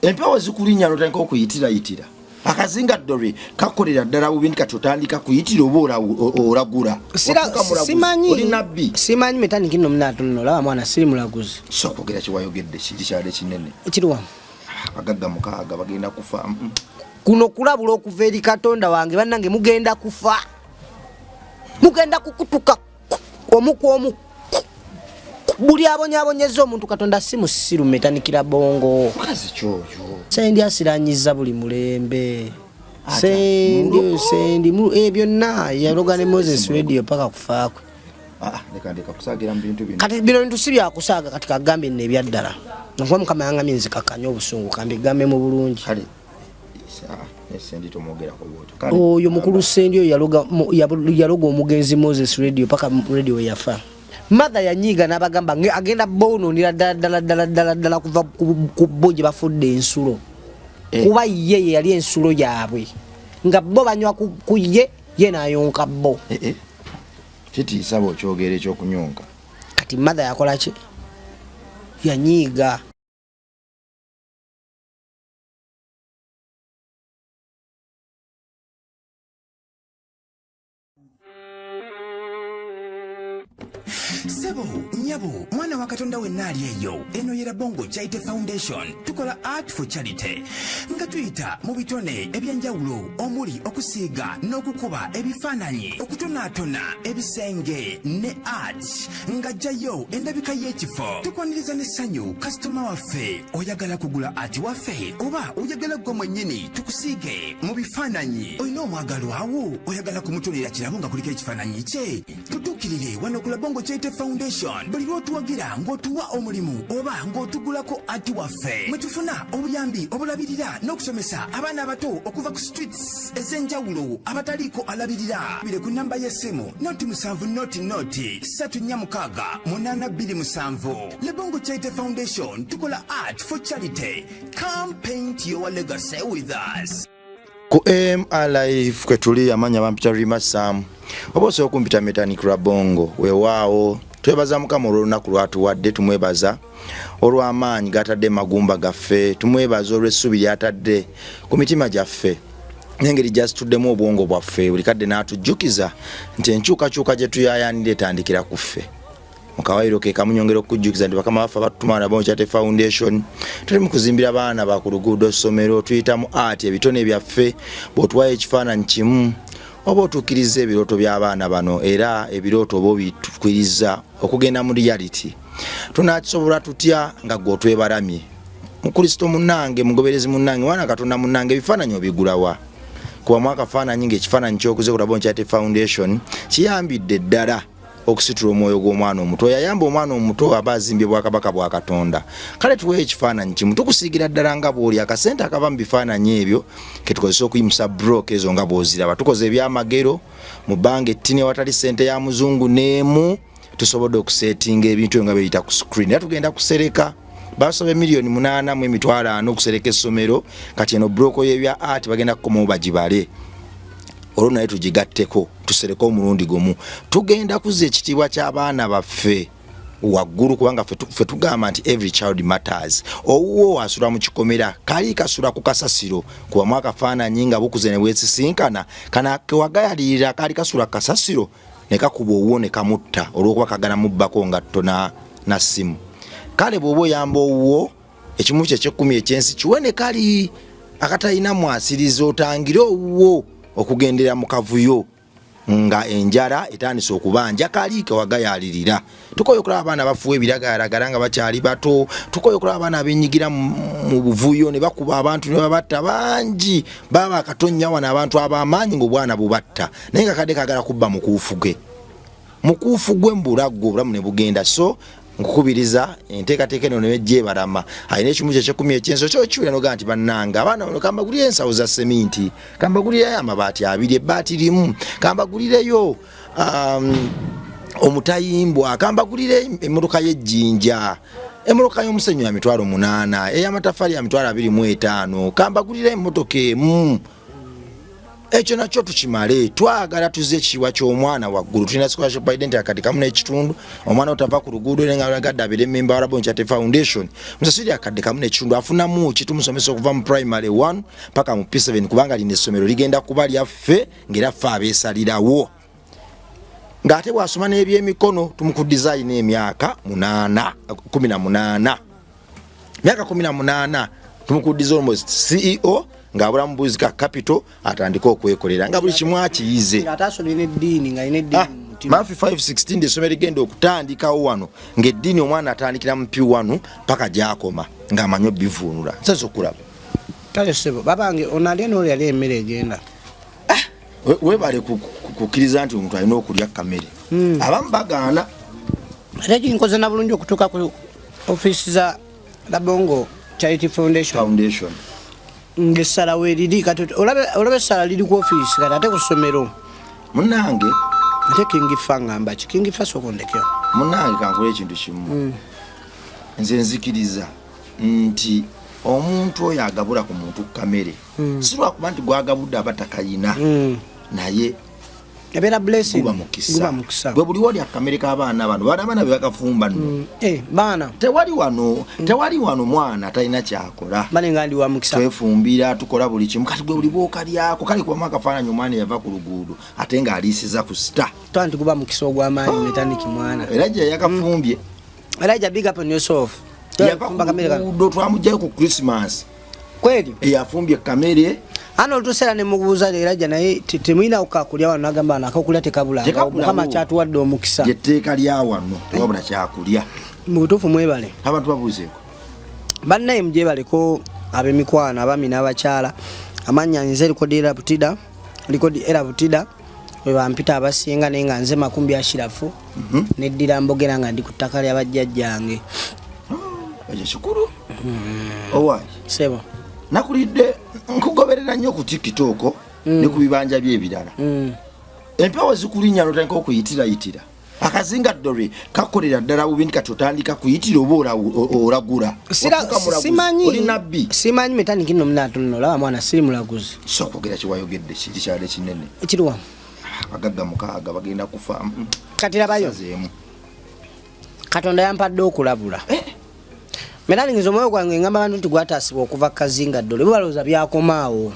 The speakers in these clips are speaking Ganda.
empewo zikulinya lotandika okuyitira akazinga dore kakolera ddala bubindi kati otandika kuyitira oba olagula simanyi metani kino mnatono laba mwana siri mulaguzi so kogera kiwayogedde kiri kyade kinene ekiriwa abagagga mukaaga bagenda kufa kuno kulabula okuva eri Katonda wange bannange mugenda kufa mugenda kukutuka omu buli abonyabonyeza omuntu Katonda si musiru metanikira bongo kazi kyoyo sendi asiranyiza buli mulembe sendi byonna yalogane Moses Radio paka kufaako ndeka kusagira mbintu bino kati bino bintu si byakusaaga kati kagambe ne byaddala nko mukama yanga minzi kakanya obusungu kambi gambe mu bulungi kale sendi tomogera ko boto oyo mukulu sendi yaloga omugenzi Moses Radio paka radio yafa mother yanyiga nabagamba agenda bono nira dala kuva kubboje bafudde ensulo kuba yeye yali ensulo yaabwe nga bo banywa kuye ye nayonka bo kiti sabo kyogere kyo kunyonka kati mother yakola ki yanyiga Sebo, nyabo, mwana wa Katonda we nali eyo. Eno yera Bongo Charity Foundation. Tukola art for charity. Nga tuyita mu bitone ebyanjawulo omuli okusiiga n'okukuba ebifaananyi, okutonaatona ebisenge ne art. Nga jjayo endabika y'ekifo. Tukwaniriza n'essanyu customer waffe. Oyagala kugula art waffe oba oyagala gwe mwennyini tukusiige mu bifaananyi. Oyina omwagalo awo oyagala kumutonera kirabo nga kuliko ekifaananyi kye. Tutuukirire wano ku Bongo Charity Foundation. Buli lw'otuwagira ng'otuwa omulimu oba ng'otugulako ati waffe. Mwe tufuna obuyambi obulabirira n'okusomesa abaana abato okuva ku streets ez'enjawulo abataliiko alabirira. Bire ku namba y'essimu noti 7 noti 346 827. Le Bongo Charity Foundation tukola art for charity. Come paint your legacy with us. Ku MLife kwetuli amanya bampita Rima Sam obose okumpita Mechanic Bongo weewaawo twebaza mukama olunaku lwatuwadde tumwebaza olw'amaanyi gatadde magumba gaffe tumwebaza olw'essubi lyatadde ku mitima gyaffe n'engeri gy'asituddemu obwongo bwaffe buli kadde n'atujjukiza nti enkyukakyuka gye tuyayaanira etandikira ku ffe mukawairo ke kamunyongera okujjukiza nti bakama baffe abatutuma na Bongo Charity Foundation tuli mu kuzimbira baana ba ku luguudo ssomero tuyita mu art ebitone byaffe bw'otuwayo ekifaananyi kimu oba otuukiriza ebirooto by'abaana bano era ebirooto oba obitukiriza okugenda mu reality tunaakisobola tutya nga gwe otwebaramye mukristo munnange mugoberezi munnange wana Katonda munnange ebifaananyi obigulawa kuba mwaka faananyi ng'ekifaananyi ky'okuze ku Bongo Charity Foundation kiyambidde ddala okusitula omwoyo gw'omwana omuto yayamba omwana omuto aba azimbye bwakabaka bwa Katonda kale tuwe ekifaananyi kimu tukusiigira ddala nga bw'oli akasente akava mu bifaananyi ebyo ke tukozesa okuyimusa broke ezo nga bw'oziraba tukoze ebyamagero mu bbanga ettini watali sente ya muzungu n'emu tusobodde okusetinga ebintu nga biyita ku screen era tugenda kusereka basobe milioni 8 mu emitwalo 4 okusereka essomero kati eno broke y'ebya art bagenda kukomawo bagibale olwo naye tugigatteko tusereko omulundi gumu tugenda kuzza ekitiibwa ky'abaana baffe waggulu kubanga ffe tugamba nti every child matters owuwo asula mu kikomera kali kasula ku kasasiro kuba mwaka faananyi nga bukuze ne bwesisinkana kana kewagayalirira kali kasula ku kasasiro ne kakuba owuwo ne kamutta olw'okuba kagana mubbako nga ttona na ssimu kale bw'oba oyamba owuwo ekimu kye ky'ekkumi ekyensi kiwe ne kali akatalina mwasiriza otangire owuwo okugendera mu kavuyo nga enjala etandise okubanja kali kewagayalirira tukoye okulaba abaana bafuwa ebiragalalagala nga bakyali bato tukoye okulaba abaana abenyigira mu buvuyo ne bakuba abantu ne babatta bangi baba akatonnya wano abantu ab'amaanyi ng'obwana bubatta naye nga kadde kagala kubba mukuufu gwe mbulaggo obulamu ne bugenda so nkukubiriza enteekateeka eno nebejje barama ayina ekimu kye ky'ekkumi ekyenso kyo kiwera noga nti bannanga abaana bano kambagulire ensawo za seminti kambagulire amabaati 2 ebbaati limu kambagulireyo omutayimbwa kambagulire emmotoka y'ejjinja emmotoka y'omusenyu ya mitwalo 8 ey'amatafali ya mitwalo 25 kambagulire emmotoka emu ekyo nakyo tukimale twagala tuze ekiwa ky'omwana waggulu tulina scholarship identity akati kamu n'ekitundu omwana otava ku luguudo nenga agadde abere member wa Rabongo Charity Foundation musasiri akadde kamu n'ekitundu afunamu kitumusomesa okuva mu primary 1 paka mu P7 kubanga lino essomero ligenda kuba lyaffe ng'era ffe abeesalirawo ng'ate bw'asoma n'ebyemikono tumuku design emyaka 18 myaka 18 tumukudiza almost CEO ngabula mbuzika capital atandika okwekolera nga buli kimu akiyize ataso line dini nga ine dini mafi 516 desomero gendo okutandikawo wano ng'eddiini omwana atandikira mu P1 paka gyakoma ng'amanyo bivunula nsazo okulaba kale sebo babange onalya n'oli yali emmere egenda webale kukkiriza nti omuntu alina okulya kamere abamu bagaana ate kinkoze na bulungi okutuuka ku ofiisi za Rabongo Charity Foundation ngesala weriri kati olabe essala liri ku ofiisi kati ate ku ssomero munange ate kingifa ngamba ki kingifa sokondekera munange kankole ekintu kimu nze nzikiriza nti omuntu oyo agabula ku muntu kamere si lwakuba nti gwagabudde abatakayina naye ebera blessing guba mukisa gwe buli wali akamere k'abaana bano baana bebakafumba nno baana tewali wano mwana talina kyakola bane nga ndi wa mukisa twefumbira tukola buli kimu kati gwe buli bwokalyako kale kubamu akafaananyi omwana yava ku luguudo ate ng'aliisiza ku sita twanti guba mukisa ogw'amaanyi metandiki mwana era gye yakafumbye era big up on yourself yava ku luguudo twamugjayo ku Christmas kweli eyafumbye kamere ano olutuseera ne mubuuza leero ajja naye temulina kukakulya wano nagamba nakakulya tekabula mukama kyatuwadde omukisa jetteeka lya wano tewabula kyakulya mu butuufu mwebale abantu babuuzeeko bannaye mugyebaleko ab'emikwano abami n'abakyala amannya nze likodi era butida we bampita abasinga naye nga nze Makumbi Ashirafu neddira mbogera nga ndi ku ttaka lya bajjajjange ekyo kikulu owaayi sebo nakulidde nkugoberera nnyo ku TikTok ne ku bibanja by'ebirala empewo zikulinnya notandika okuyitirayitira akazinga ddole kakolera ddala bubi kati otandika kuyitira oba olagula simanyi metandiki nno munatono olaba mwana siri mulaguzi so okwogera kiwayogedde kiri kyale kinene ekiriwa abagagga 6 bagenda kufa kati labayo Katonda yampadde okulabula Menali ngizo moyo gwange ngamba abantu nti gwataasibwa okuva kazinga ddole balooza byakomaawo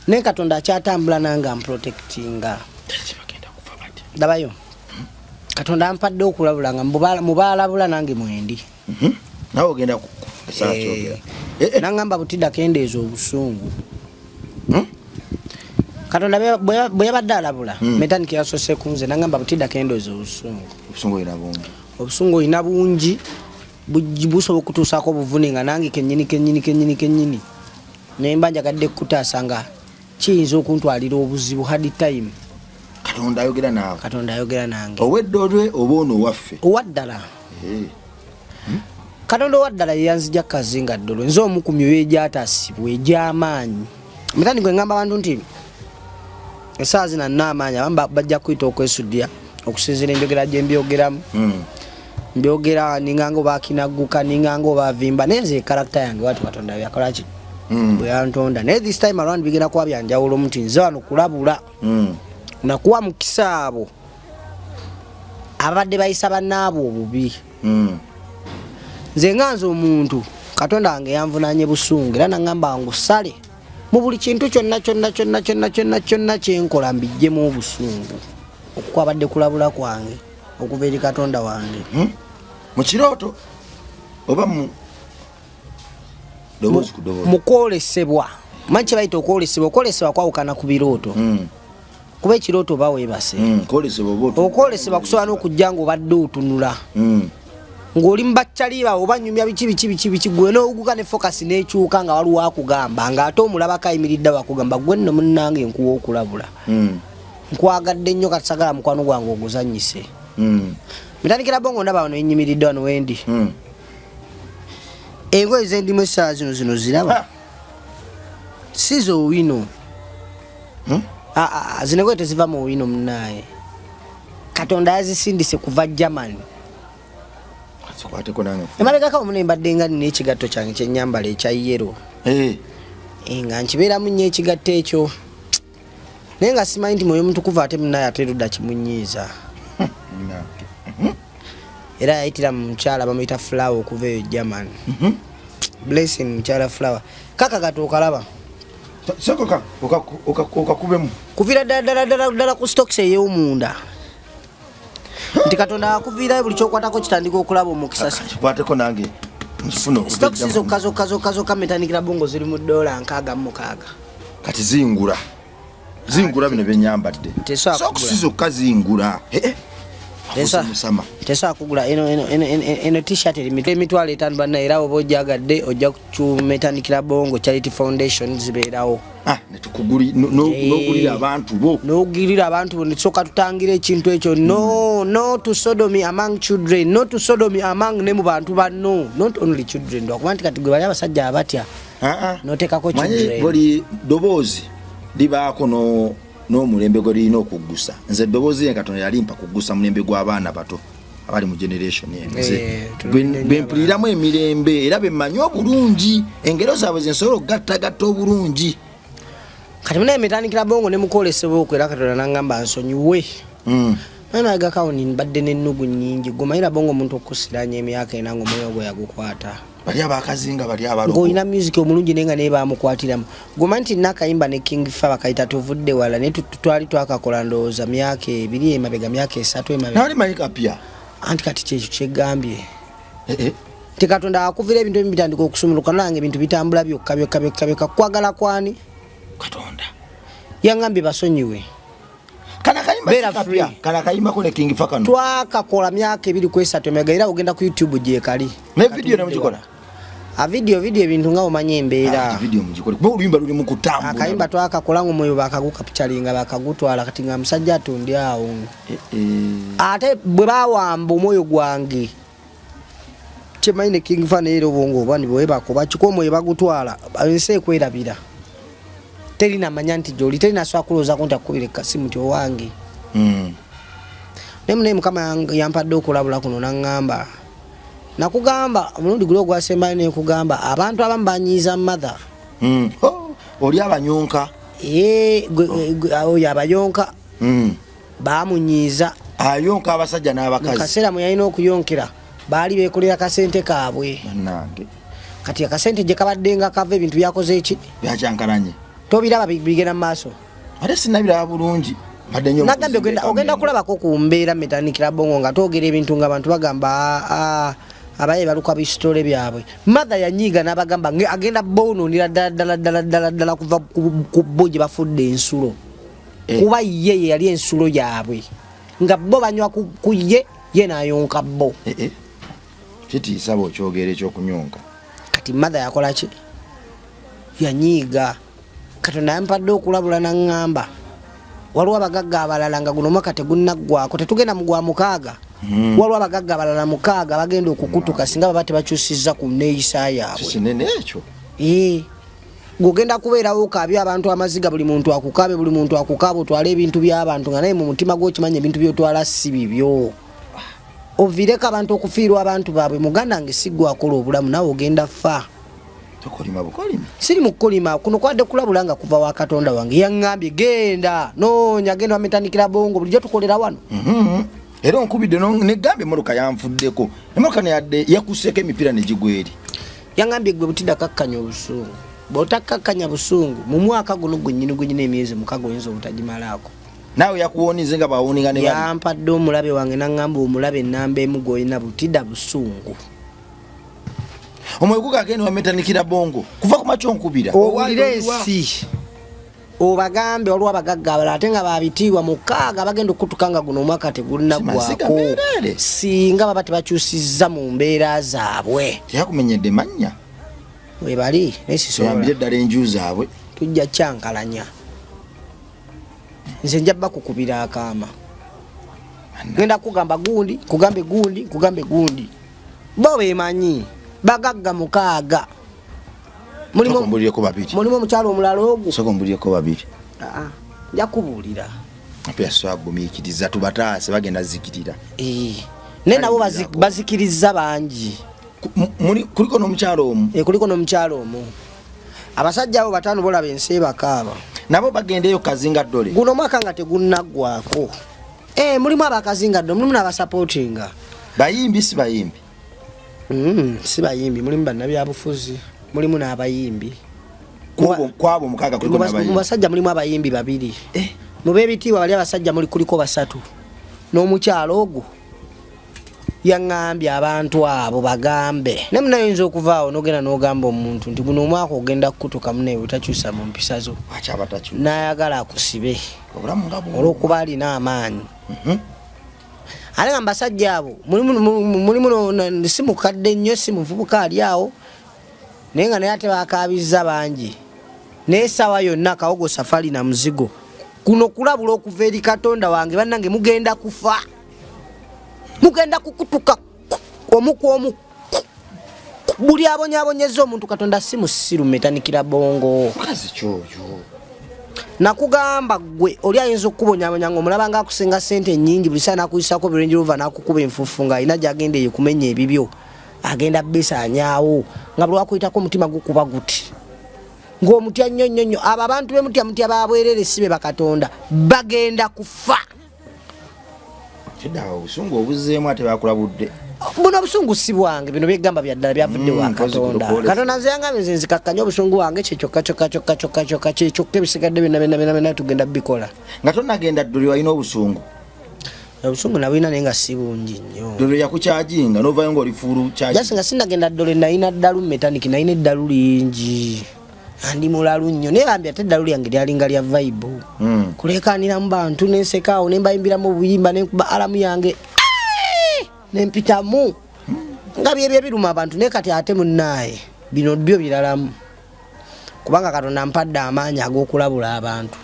naye Katonda akyatambula nange amprotectinga dabayo Katonda ampadde okulabula nga mubaalabula nange mwendi nawe ogenda kufa nangamba butidda kendeeza obusungu Katonda bwe yabadde alabula metandiki yasose kunze nangamba butidda kendeeza obusungu olina bungi busobola okutuusaako obuvune nga nange kennyini naye njagadde kutaasa kiyinza okuntwalira obuzibu hard time Katonda ayogera naawe Katonda ayogera nange owedde olwe oba ono owaffe owaddala Katonda owaddala yeyanzija kazinga ddolo nze omu ku myoyo egyataasibwa egy'amaanyi mitandi gwe ngamba abantu nti essaawa zino nina amaanyi abamu bajja kuyita okwesuddya okusinziira enjogera gye mbyogeramu mbyogera ningango bakinaguka ningango bavimba neze character yange watu Katonda yakola ki bwe yantonda naye this time around bigenda kuba byanjawulo omuti nze wano kulabula nakuwa mukisa abo abadde bayisa bannaabo obubi nze nganze omuntu Katonda wange yanvunanye busungu era nangamba ngusale mu buli kintu kyonna kyenkola mbijjemu obusungu okukwabadde kulabula kwange okuva eri Katonda wange mu kirooto oba mukwolesebwa manyi bayita okwolesebwa kwawukana ku birooto kuba ekirooto oba weebase okwolesebwa kusobola n'okujja ng'obadde otunula ng'oli mu baccaliba oba nyumya biki gwe n'oguka ne focus n'ekyuka nga waliwo akugamba ng'ate omulabako ayimiridde wakugamba gwe nno munnange nkuwa okulabula nkwagadde nnyo kati sagala mukwano gwange oguzannyise mitandikira bongo ndaba wano enyimiridde wano wendi engoye zendimu essaawa zino ziraba sizo owino zino engoye teziva mu owino munaaye Katonda yazisindise kuva Germany emabegako muno embadde nga nina ekigatto kyange kyennyambala ekya yero nga nkibeeramu nnyo ekigatto ekyo Nenga simanyi nti mwoyo mutukuvu ate munaye aterudda kimunyiiza. Era yayitira mu mukyala bamuyita Flower okuva eyo Germany. Blessing mukyala Flower. Kaka gato okalaba. Sokoka okakubemu. Kuvira ddala ku stocks ey'omunda. Nti Katonda akuvira buli kyokwatako kitandika okulaba omukisa. Kwateko nange. Stocks zokka metanikira bongo ziri mu $6 kati zingula bino byenyambadde stocks zokka zingula tesa kugula eno t-shirt emitwalo 5 banna era oba ojagadde ojja kumeetanikira bongo Charity Foundation zibeerawo n'ogulira abantu bo nesooka tutangira ekintu ekyo no to sodomy among children, no to sodomy among ne mu bantu banno, not only children lwakuba nti kati gwe bali abasajja abatya noteekako children. Buli doboozi libaako n'omulembe gwe lirina okuggusa. Nze eddoboozi ye Katonda yalimpa kuggusa mulembe gw'abaana bato abali mu generation yenze bempuliramu emirembe era bemmanyi obulungi engero zaabwe zensobola okugattagatta obulungi. Kati munaye metandikira bongo ne mukolesebwa okwera Katonda n'angamba nsonyiwe. Naye gakawuni mbadde n'ennugu nnyingi gomayira bongo omuntu okusiranya emyaka ena ng'omwoyo gwe yagukwata. Bali abakazinga bali abaloko. Ng'olina music omulungi nenga naye baamukwatiramu. Goma nti Nakayimba ne King Fa bakayita tuvudde wala ne twali twakakola ndowooza myaka 2 emabega myaka 3 emabega. Nali mayika pya. Anti kati kyekyo kyegambye. Te Katonda akuvira ebintu ebimu bitandika okusumuluka nange ebintu bitambula byokka kwagala kwani Katonda. Yangambye basonyiwe. Kana kayimba ko ne King Fa kano. Twakakola myaka 2 ku 3 emabega era ogenda ku YouTube gye kali. Ne video ne mukikola. A video ebintu nga omanye embeera. Video mugikole. Bo oluyimba luli mu kutambula. Akayimba twakakola ng'omwoyo bakagukapichalinga bakagutwala kati nga musajja atundi awo. Ate bwe bawamba omwoyo gwange. Kyemaine King Fa ne obongo bandi bwe bakoba kiko omwoyo bagutwala. Ense kwerabira. Terina manya nti joli terina swa kuloza konta kubire kasimu ti owange. Nemu Mukama yampadde okulabula kuno nangamba. Nakugamba omulundi gulo gwasemba ne kugamba abantu abamu banyiiza mother. Oli abanyonka. Oyo abayonka. Baamunyiiza. Ayonka abasajja n'abakazi. Kaseera mwe yalina okuyonkera baali beekolera kasente kaabwe. Nange. Kati akasente gye kabadde nga kava ebintu byakoze eki. Byakyankalanye. Tobiraba bigenda mu maaso. Ate sinabiraba bulungi. Nagambe ogenda kulabako ku mbeera metandikira bongo nga toogera ebintu nga abantu bagamba abaye baluka bisitole byabwe. Mother yanyiga n'abagamba agenda bonoonera ddala kuva ku bo gye bafudde ensulo. Kuba ye yali ensulo yaabwe. Nga bo banywa ku ye n'ayonka bo. Kitiisa bw'okyogera ekyokunyonka. Kati mother yakola ki? Yanyiga. Katonda yampadde okulabula n'angamba. Waliwo abagagga abalala nga guno mwaka tegunnaggwako tetugenda mu gwa 6. Waliwo abagagga abalala 6 bagenda okukutuka singa baba tebakyusizza ku nneeyisa yaabwe. Kinene ekyo. Gugenda kubeerawo okaabya abantu amaziga buli muntu akukaabe buli muntu akukaaba otwala ebintu by'abantu nga naye mu mutima gw'okimanya ebintu by'otwala si bibyo. Oviireko abantu okufiirwa abantu baabwe muganda nge si gwe akola obulamu nawe ogenda fa. Tokolima bukolimi. Siri mukolima kuno kwadde kulabula nga kuva wa Katonda wange yaŋŋambye genda noonya genda wametandikira bongo bulijjo tukolera wano. Era onkubidde negambye emmotoka yanfuddeko emmotoka neyadde yakuseeko emipiira ne gigweri. Yaŋŋambye gwe butidda kakkanya obusungu bw'otakakkanya busungu mu mwaka guno gwennyini emyezi 6 oyinza obutagimalaako. Naawe yakuwonize nga bawuninga ne yampadde omulabe wange n'aŋŋamba omulabe ennamba emu gw'olina butidda busungu. Omwoyo gugagenda wametandikira bongo kuva ku makyo nkubira owulire ensi obagambe olwa abagagga abalala ate nga babitiibwa 6 bagenda okutuka nga guno omwaka tegunaggwako singa baba tebakyusizza mu mbeera zaabwe. Teyakumenyedde mannya we bali yambire eddala enju zaabwe tujja kyankalanya. Nze nja bakukubira akaama ngenda kugamba gundi kugambe gundi bo bemanyi bagagga 6 mulimu omukyalo omulala ogwo sokombuliyeko 2 nja kubuulira apya swagumiikiriza tubataase bagenda zikirira naye nabo bazikiriza bangi. Kuliko n'omukyalo omu abasajja abo 5 bolaba ensi bakaaba nabo bagendeyo kazinga dole guno mwaka nga tegunnagwako mulimu abakazinga dole mulimu n'abasupportinga bayimbi si bayimbi si bayimbi mulimu bannabyabufuzi mulimu n'abayimbi kwabo mukaga kuliko n'abayimbi mu basajja mulimu abayimbi babiri mu beebitiibwa bali abasajja kuliko basatu n'omukyalo ogwo yaŋŋambye abantu abo bagambe ne munayinza okuvaawo n'ogenda n'ogamba omuntu nti guno omwaka ogenda kukutuka muneewe takyusa mu mpisa zo n'ayagala akusibe olw'okuba alina amaanyi ate nga mbasajja abo mulimu si mukadde nnyo si muvubuka ali awo naye nga naye ate bakabizza bangi naye essaawa yonna kawogo safari na muzigo kuno kulabula okuva eri Katonda wange bannange mugenda kufa mugenda kukutuka omu buli abonyaabonyeza omuntu Katonda si musiru metanikira bongo nakugamba gwe oli ayinza okubonyabonya nga omulaba nga akusinga sente nnyingi buli saa nakuyisako Range Rover nakukuba enfufu nga alina gyagenda eyo kumenya ebibyo agenda besanyaawo nga buli wakuyitako omutima gukuba guti ng'omutya nnyo abo abantu bemutya babwerere si be bakatonda bagenda kufa kidawo obusungu obuzeemu ate bakulabudde buno obusungu si bwange bino byegamba byaddala byavudde wa Katonda Katonda nze yangambe nze nzikakkanya obusungu wange kyokka ebisigadde byonna tugenda bikola nga tonagenda dduli walina obusungu obusungu nabulina naye nga si bungi nnyo ddole yakukyajinga novayo ngaolifuulu jasi nga sinagenda ddole nalina ddalu metaniki nalina eddalu lingi andi mulalu nnyo naye bambi ate eddalu lyange lyalinga lya vibe kulekaniramu bantu nensekaawo nembayimbiramu obuyimba nenkuba alamu yange nempitamu nga byebyo biruma abantu naye kati ate munaaye bino byo biralamu kubanga Katonda ampadde amaanyi ag'okulabula abantu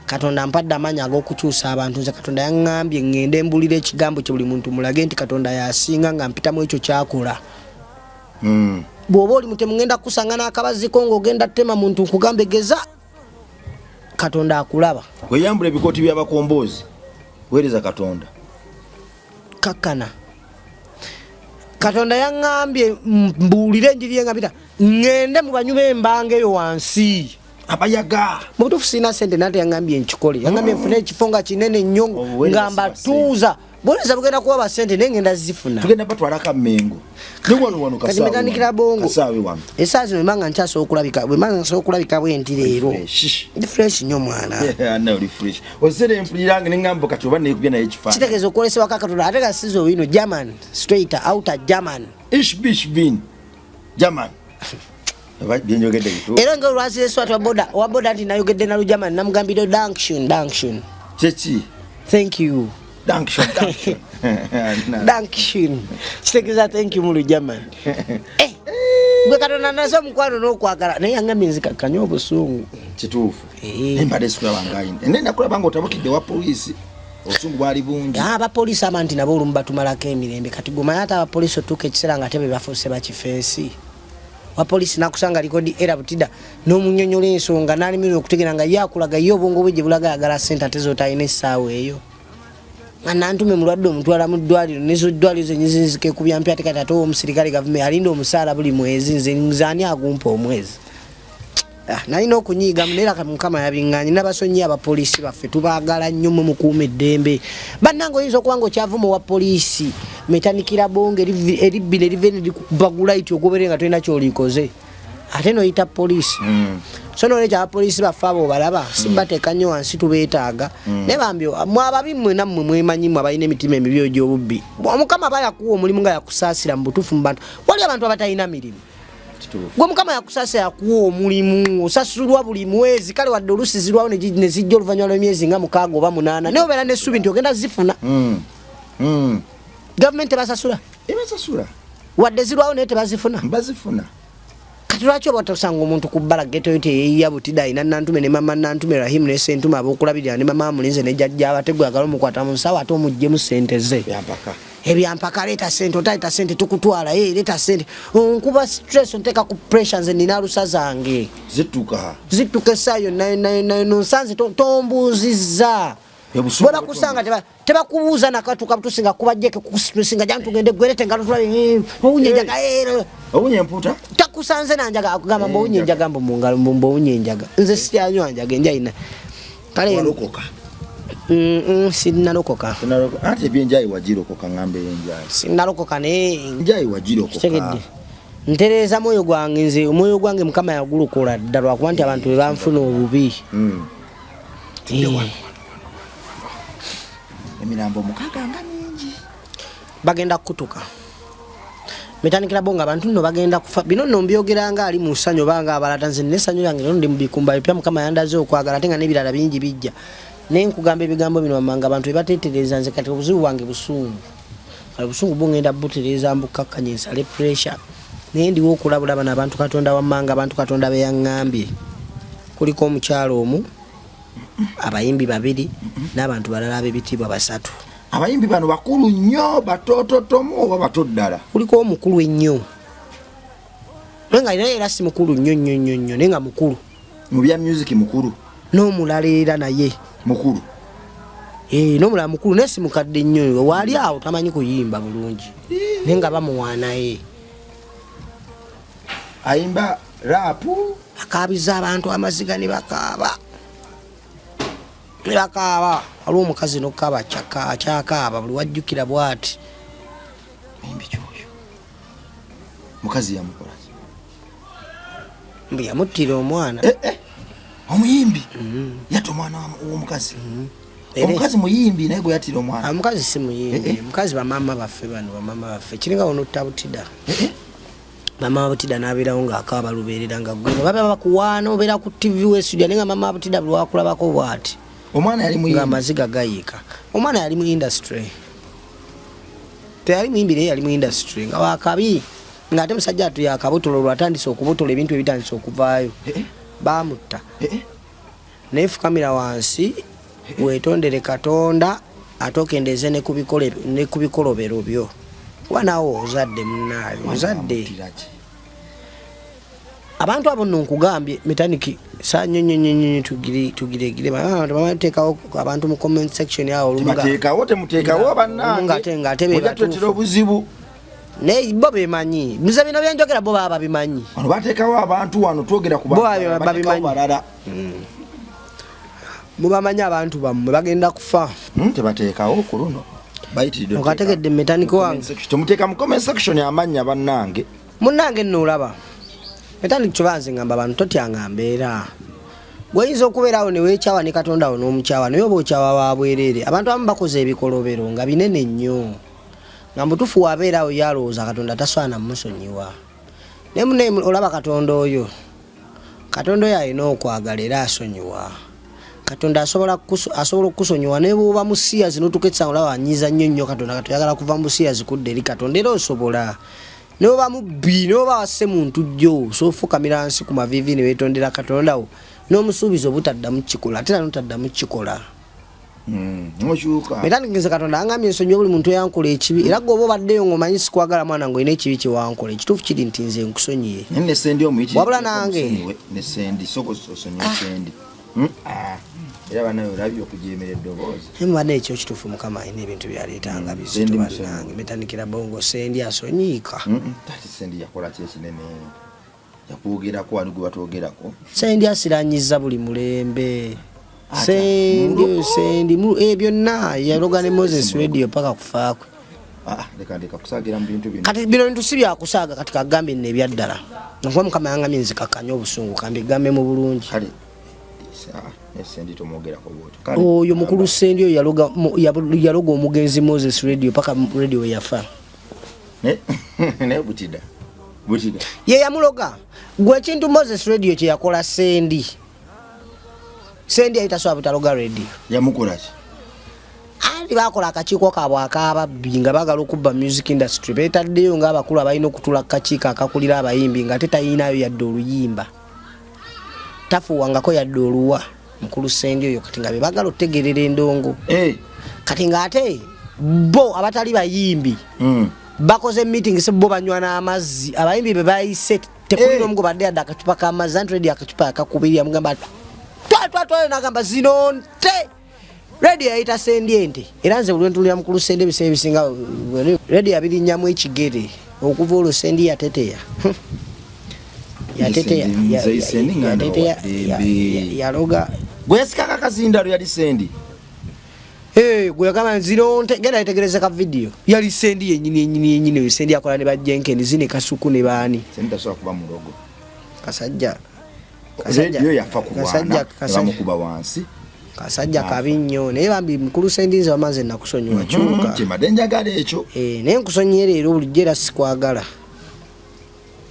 Katonda ampadde amaanyi ag'okukyusa abantu nze Katonda yaŋŋambye ŋŋende mbulira ekigambo kye buli muntu mulage nti Katonda yasinga nga mpitamu ekyo kyakola bw'oba oli mutemu ŋŋenda kusanga n'akabaziko ng'ogenda tema muntu nkugambe geza Katonda akulaba weyambula ebikooti by'abakomboozi weereza Katonda kakkana Katonda yaŋŋambye mbuulire enjiri ye nga bita ŋŋende mu banywi b'embanga eyo wansi abayaga mu butuufu sirina sente nate yaŋŋambye nkikole yaŋŋambye nfune ekifo nga kinene nnyo nga mbatuuza bwoleza bugenda kuba basente naye ngenda zifuna tugenda batwalako Mengo kati metanikira bongo essaa zino bwemanga nkyasobola okulabika bwenti leero ndi fresh nnyo mwana ozere empulirange neŋŋamba kati oba nekubya naye ekifaananyi kitegeeza okwolesebwa Katonda ate nga sizo wino German straighter outer German ishbishbin German era nga olwasireswat owa boda nti nayogedde na Lugerman namugambire dankshun kyeki thank you dankshun kitegeeza thank you mu Lugerman gwe Katonda nazo omukwano n'okwagala naye yaŋŋambye nzikakkanya obusungu kituufu embadde sikulabangayina ene nakulabanga otabukidde wa poliisi obusungu bwali bungi abapoliisi aba nti nabo olumu batumalako emirembe kati gumanya ate abapoliisi otuuka ekiseera nga tebe bafuuse bakifeesi wapoliisi nakusanga likodi era butida n'omunyonyola ensonga n'alimirira okutegeera nga ye akulaga ye obwongo bwe gye bulaga ayagala ssente ate z'otalina essaawa eyo nga nantume mulwadde omutwala mu ddwaliro nezo ddwaliro zenyizinzike kubya mpya ate kati ate omuserikale gavumenti alinda omusaala buli mwezi nze ani agumpa omwezi nalina okunyiigamu naye laka Mukama yabiŋŋaanyi n'abasonyi abapoliisi baffe tubaagala nnyo mu mukuuma eddembe bannange oyinza okuba nga okyavuma owa poliisi metanikira bonge eribbina eriva erikubagulaiti ogobere nga tolina kyolikoze ate noyita poliisi so nolekyo abapoliisi baffe abo obalaba sibateeka nnyo wansi tubeetaaga naye bambi mwababi mmwe nammwe mwemanyimu abalina emitima emibi egy'obubbi Mukama aba yakuwa omulimu nga yakusaasira mu butuufu mu bantu wali abantu abatalina mirimu gwe Mukama yakusasa yakuwa omulimu osasulwa buli mwezi kale wadde olusi zirwawo ne zijja oluvannyuma lw'emyezi nga 6 oba 8 naye obeera n'essuubi nti ogenda zifuna gavumenti tebasasula wadde zirwawo naye tebazifuna kati lwaki oba tosanga omuntu ku bbala getoyo teyeeyiya butida ayina nantume ne mama nantume Rahimu ne Ssentume ab'okulabirira ne mama Mulinze ne jjajja abategwe agala omukwata mu nsawo ate omuggye sente ze ebyampaka leeta sente otaleta sente tukutwala leeta sente nkuba stress onteeka ku pressure nze nina alusa zange zittuka essaayo nonsanze tombuuzizza baba kusanga teba kubuza nakatuka tusinga kubajeke kusinga jantu ngende gwerete ngalutula unyenjaga mputa takusanze nanjaga akugamba mbo unyenjaga mbo mungalo mbo unyenjaga nze sityanyo njaga njaina kale walokoka sinalokoka ate byenjai wajirokoka ngambe yenjai sinalokoka ne njai wajirokoka ntereza moyo gwange nze moyo gwange mukama yagulukola ddalwa kubanti abantu bebanfuna obubi emirambo mukaga nga mingi bagenda kutuka metanikira bonga abantu nno bagenda kufa bino nno mbyogeranga ali mu ssanyu banga abalata nze nesanyu yange nno ndi mubikumba bipya mukama yandaze okwagala tenga nebirala bingi bijja nenkugamba ebigambo bino amanga abantu bebatetereza nze kati obuzibu bwange busungu kale busungu bungenda butereza mbukakanya nsale pressure nendiwo okulabula bana abantu katonda wamanga abantu katonda beyaŋŋambye kuliko omukyalo omu abayimbi babiri n'abantu balala ab'ebitiibwa basatu abayimbi bano bakulu nnyo batototomu oba bato ddala kuliko omukulu ennyo nenga naye era si mukulu nnyo nenga mukulu mu bya music mukulu n'omulala era naye mukulu n'omulala mukulu naye si mukadde nnyo waali awo tamanyi kuyimba bulungi nenga bamuwaanaye ayimba rapu akabiza abantu amaziga ne bakaaba waliwo omukazi nokkaaba akyakaaba buli wajjukira bwati ayimbi kyoyo mukazi yamukola mbu yamuttira omwana omuyimbi yatta omwana w'omukazi omukazi muyimbi naye gwe yattira omwana omukazi si muyimbi omukazi bamama baffe bano bamama baffe kiringa wonotta butida mama butida nabeerawo ng'akaaba lubeerera nga gwe baba bakuwaana obeera ku tv westudio naye nga mama butida buli wakulabako bwati omwana yali muyimbi ng'amaziga gayiika omwana yali mu industry teyali muyimbi naye yali mu industry nga wakabi ng'ate musajja atu yakabutolo lwatandise okubutola ebintu ebitandise okuvaayo baamutta naye fukamira wansi weetondere katonda ate okendeze ne ku bikolobero byo kuba naawe ozadde munnaayo ozadde abantu abo nno nkugambye metaniki sanyonyonyonyo tugiregire bamateekawo abantu mu comment section awo olumateekawo temuteekawo bannange ojatwetera obuzibu naye bo bemanyi biza bino byenjogera bo baba bimanyi wano bateekawo abantu wano twogera ku balala mubamanyi abantu bammwe bagenda kufa tebateekawo ku luno bayitiridde okategedde metaniki wange temuteeka mu comment section amannya bannange munnange nno olaba metaniki kyobanze ngamba abantu totyanga mbeera gweyinza okubeerawo neweekyawa ne katonda wo n'omukyawa naye oba okyawa wabwereere abantu abamu bakoze ebikolobero nga binene nnyo nga mutufu wabeerawo yalowooza katonda taswana mumusonyiwa naye munaye olaba katonda oyo alina okwagala era asonyiwa katonda asobola okusonyiwa naye bwoba musiya zino tuketsa olaba anyiza nnyo katonda katoyagala kuva musiya zikudde eri katonda era osobola naye oba mubbi naye oba wasse muntu jjo sofukamira nsi ku mavivi ne weetondera katonda wo n'omusuubiza obutaddamu kikola ate nanotaddamu kikola era ngenze katonda angambye ensonyiwa buli muntu eyankola ekibi era gwe oba obaddeyo ng'omanyi sikwagala mwana ng'olina ekibi kye wankola ekituufu kiri nti nze nkusonyiye wabula nange era banawe olabye okujeemera eddoboozi emubadde ekyo kituufu mukama alina ebintu byaleetanga bizito bannange metanikira bongo sendi asonyiika tati sendi yakola ki ekinene yakwogerako wali gwe batwogerako sendi asiranyiza buli mulembe sendi byonna yaloga ne Moses radio paka kufaakwe leka kusagira mu bintu bino kati bino bintu si byakusaaga kati kagambye nno ebyaddala nkuba mukama yangamye nzikakanya obusungu kambi gambe mu bulungi sendi tomwogerako bwoti oyo mukulu sendi oyo yaloga omugenzi Moses radio paka radio we yafa naye butida ye yamuloga gwe ekintu Moses radio kye yakola sendi ayitasobola butaloga radio yamukolaki ali bakola akakiiko kaabwe ak'ababbi nga bagala okubba music industry beetaddeyo ng'abakulu abalina okutula akakiiko akakulira abayimbi nga ate tayinayo yadde oluyimba tafuwangako yadde oluwa mukulu sendi oyo kati nga bebagala otegerera endongo kati ng'ate bo abatali bayimbi bakoze meeting se bo banywa n'amazzi abayimbi be bayise tekulira omu gwe badde yadde akacupa k'amazzi antredi akacupa akakubiri yamugamba twatwale n'agamba zino nte radio yaita sendiente era nze bulwe ntulira mukulu sende bisebe bisinga radio yabiri nyamu ekigere okuva olwo sendi yateteya yaloga gwesika kazindalo yali sendi gwe kama nziro genda itegereze ka video yali sendi yenyini sendi yakola ne bajenkendi zine kasuku ne bani sendi tasoba kuba mulogo kasajja radio yafa kubana bamukuba wansi kasajja kabinyo naye bambi mukulu sendi nze bamaze nakusonyiwa kyuka kimadenjagala ekyo naye nkusonyera era olujjera sikwagala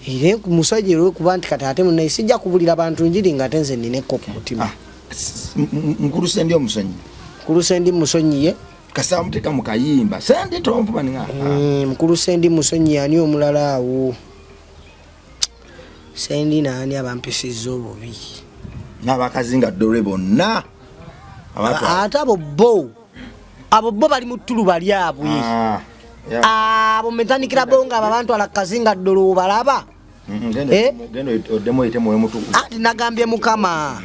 ire kumusajja ero kuba nti kati ate munne sijja kubulira abantu njiri nga tenze nine ko ku mutima mukulu sendi omusonyi mukulu sendi musonyiye kasaba muteka mukayimba sendi tomvuba ninga mukulu sendi musonyi ani omulala awo sendi nani abampisiza obubi n'abakazinga ddole bonna ate abo bo bali mu ttulu bali abwe abo metanikira bonga abantu alakazinga ddolo balaba ati nagambye mukama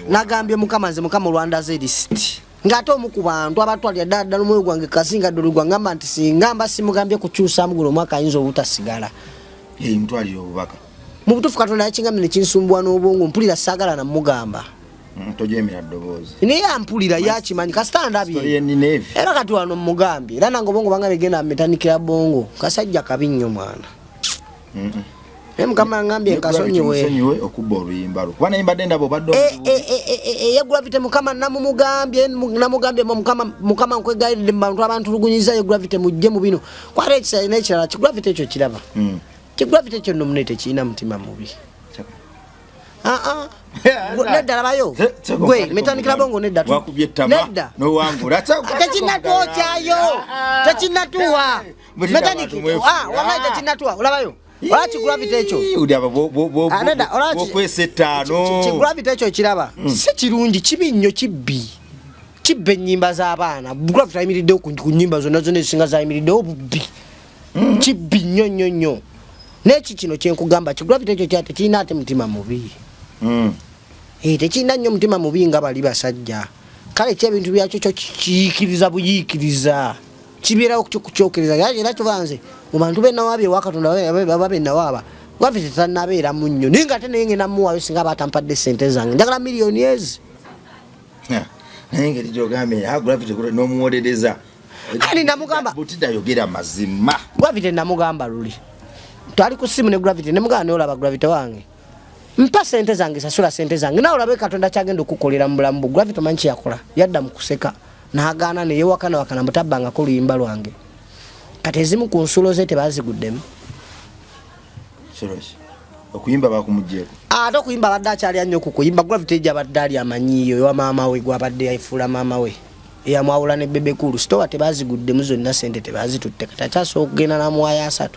nze mukama Rwanda zedist ngate omu ku bantu abatwalira ddala omwoyo gwange kazinga ddolo gwangamba nti singamba simugambye kukyusa mugulo omwaka ayinza obutasigala mutwalire obubaka mu butuufu Katonda yakingamye ne kinsumbwa n'obwongo mpulira saagala namugamba tojemera ddoboozi naye ampulira yakimanyi kasitandabye era kati wano mugambye era nange obwongo banga begenda metanikira bongo kasajja kabinnyo mwana mukama ngambye nkasonyiwe okubba oluyimba lwo kuba nayimbadde ndabo badde yegravity mukama namugambye mukama nkwegayiridde mu bantu abantulugunyiza yegravity mujje mu bino kwate ekisa n'ekirala kigravity ekyo kiraba kigravity ekyo nno munne tekiina mutima mubi nedda labayo gwe metanikira bongo nedda nedda tekinatuwa wamayi tekinatuwa olabayo olachi gravity ekyo gravity ekyo kiraba si kirungi kibi nnyo kibbe ennyimba z'abaana gravity ayimiriddewo ku nnyimba zonna ezisinga zayimiriddewo obubbi kibbi nnyo n'eki kino kyenkugamba gravity ekyo kyate kirina ate mutima mubi tekirina nnyo mutima mubi nga bali basajja kale kyebintu byakyo kyo kiyiikiriza buyiikiriza kibeerawo kukyokeriza era kibanze mu bantu bennawaabye ewa Katonda baba bennawaaba gravity tannabeeramu nnyo naye nga ate naye ngenda muwaayo singa batampadde sente zange njagala miliyoni ezi naye ngeri gyogambye gravity n'omuwolereza ani namugamba butidayogera mazima gravity namugamba luli twali ku simu ne gravity nemugamba neolaba gravity wange mpa sente zange sasula sente zange nawe olabe Katonda kyagenda okukolera mu bulamu gravity omanyi kyeyakola yadda mu kuseka n'agaana ne yewakana mutabbangako oluyimba lwange kati ezimu ku nsulo ze tebaziguddemu okuyimba bakumugjeeko ate okuyimba abadde akyalya nnyo okukuyimba gravity ejja abadde ali amanyiyo ewa maama we gwabadde yafuula maama we eyamwawula ne bebe kulu sitowa tebaziguddemu zonna sente tebazitutte kati akyasobola okugenda namuwayo 3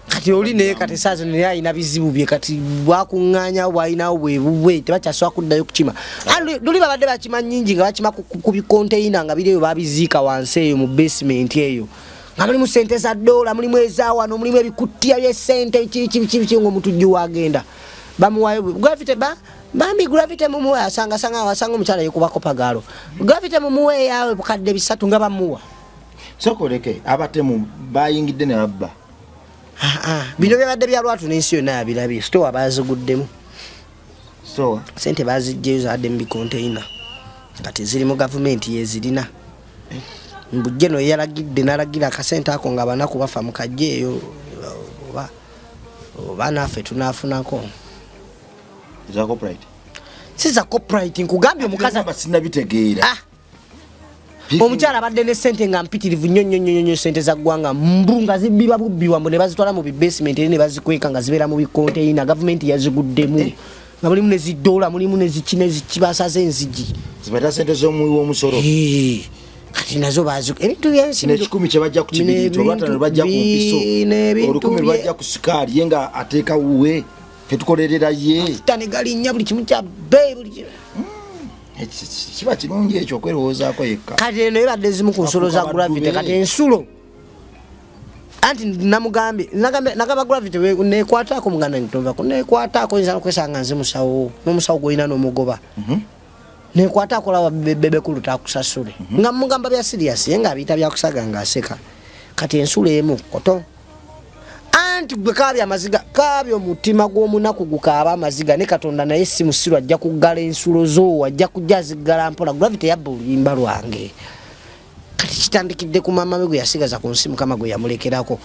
kati oli naye kati saazi naye alina bizibu bye kati bwakuŋŋaanyawo bwalinawo bwebubwe tebakyasobola kuddayo kukima luli babadde bakima nnyingi nga bakima ku bikonteyina nga biri eyo babiziika wansi eyo mu basement eyo nga mulimu sente za dola mulimu ezawano mulimu ebikutiya byesente kiki ng'omutujju wagenda bamuwayo gravity bambi gravity mumuwe asanga omukyala yekubako pagaalo gravity mumuwe yawe bukadde 3 nga bamuwa sokoleke abatemu bayingidde ne babba bino byabadde bya lwatu n'ensi yonna yabirabye sitowa baziguddemu sente bazijjeyo zadde mu bikonteyina kati ziri mu gavumenti yezirina mbujje no yalagidde nalagira akasente ako nga banaku bafa mu kajjeeyo oba naffe tunaafunako siza copyright nkugambye omukazi sinabitegeera omukyala abadde ne sente nga mpitirivu nnyo sente za ggwanga mbunga zibbiba bubbiwa mbu ne bazitwala mu basement ne bazikweka nga zibeera mu bikonteyina gavumenti yaziguddemu nga mulimu ne zidola mulimu ne zikibasaza enzigi zibata sente z'omuwi w'omusolo kati nazo ebintu byensi n'ekikumi kye bajja ku kibiriti olwatano ne bajja ku mpiso olukumi lwe bajja ku sukaali ye nga ateeka wuwe fetukolerera ye tane galinnya buli kimu kya bbe buli kiba kirungi ekyo okwerowoozaako yekka kati eno ebadde ezimu ku nsolo za gravity kati ensulo anti namugambye nagamba gravity nekwataako muganda ntonvako nekwataako oyinza nokwesanga nze musawo n'omusawo gwolina n'omugoba nekwata akola bebe kuluta kusasule nga mugamba bya serious nga bita bya kusaga nga aseka kati ensule emu koto anti gwe kabya amaziga kabyo mutima gw'omunaku gukaba amaziga ne Katonda naye si musirwa ajja kugala ensulo zo ajja kujazigala mpola gravity yabba oluyimba lwange kati kitandikidde ku mama we gwe yasigaza ku nsi Mukama gwe yamulekerako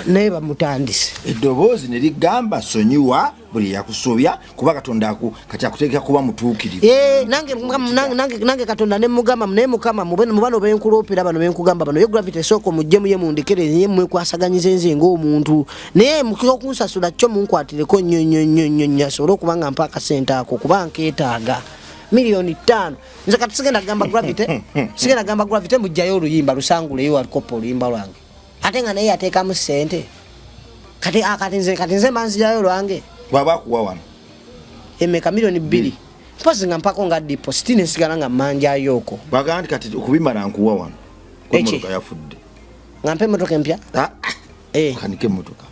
naye bamutandise eddoboozi ne ligamba sonyiwa buli yakusobya kuba Katonda kati akuteeka kuba mutuukirivu nange Katonda ne mugamba naye Mukama mu bano benkulopera bano benkugamba bano ye gravity soko mujje muye mundekere nye mmwe kwasaganyiza enze ng'omuntu naye mukiko kunsasula kyo munkwatireko nnyo asobole okubanga mpaka sente ako kuba nkeetaaga milioni 5 nze kati sigenda gamba gravity mujjayo oluyimba lusanguleyo alikopo oluyimba lwange ate nga naye yateekamu sente kati nze manzijayo lwange bwaba kuwa wano emeka milioni 2 mpozi nga mpako nga deposit nesigala nga manjayoko bagandi kati okubimala nkuwa wano kwa yafudde nga mpe motoka empya kanike motoka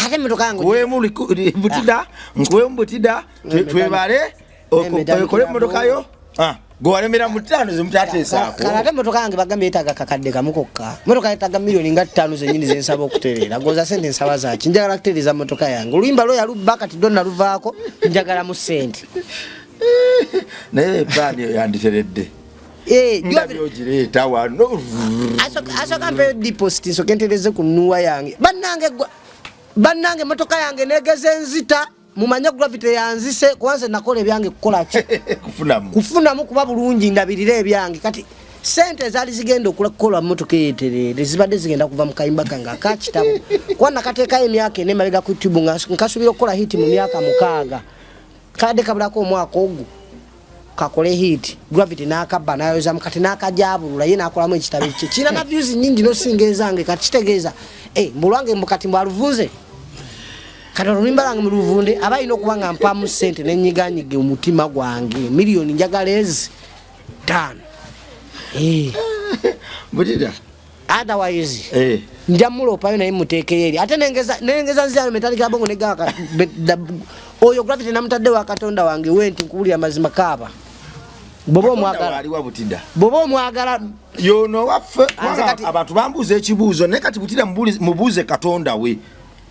ate motoka yangu we muli butida nkwe mbutida twebale okole motoka yo gwalemera mutano zimutatesaako kalate motoka yange bagambye etaga kakadde kamukokka motoka etaga milioni nga 5 zenyini zensaba okuterera goza sente nsaba zaki njagala kutereza motoka yange oluyimba lo yaluba kati donna luvaako njagala mu sente naye bani yanditeredde ndabyogireeta wano asoka mpe deposit soke ntereze ku nnuwa yange bannange motoka yange negeze nzita mumanya gravity yanzise kwanza nakola ebyange kukola ki kufunamu kuba bulungi ndabirira ebyange kati sente zali zigenda okukola motoka eterere zibadde zigenda kuva mu kayimba kanga akakitabo kwana kateekayo emyaka ene mabega ku YouTube nkasubira okukola hit mu myaka 6 kade kabulako omwaka ogwo kakole hit gravity nakabba nayoza mukati nakajabulula ye nakolamu ekitabo kye kina na views nyingi no singezange kati kitegeeza mbulwange mukati mbwaluvunze kati oluyimba lwange mu luvunde abayina okuba nga mpamu sente nenyiganyige omutima gwange milioni njagala ezi 5 butida otherwise njamulopayo naye muteekeyo eri ate nengeza nzyayo metandikira bongo negaka oyo gravity namutadde wa Katonda wange wenti nkuwulira mazima kaaba boba omwagala yono waffe abantu bambuuza ekibuuzo naye kati butida mubuuze Katonda we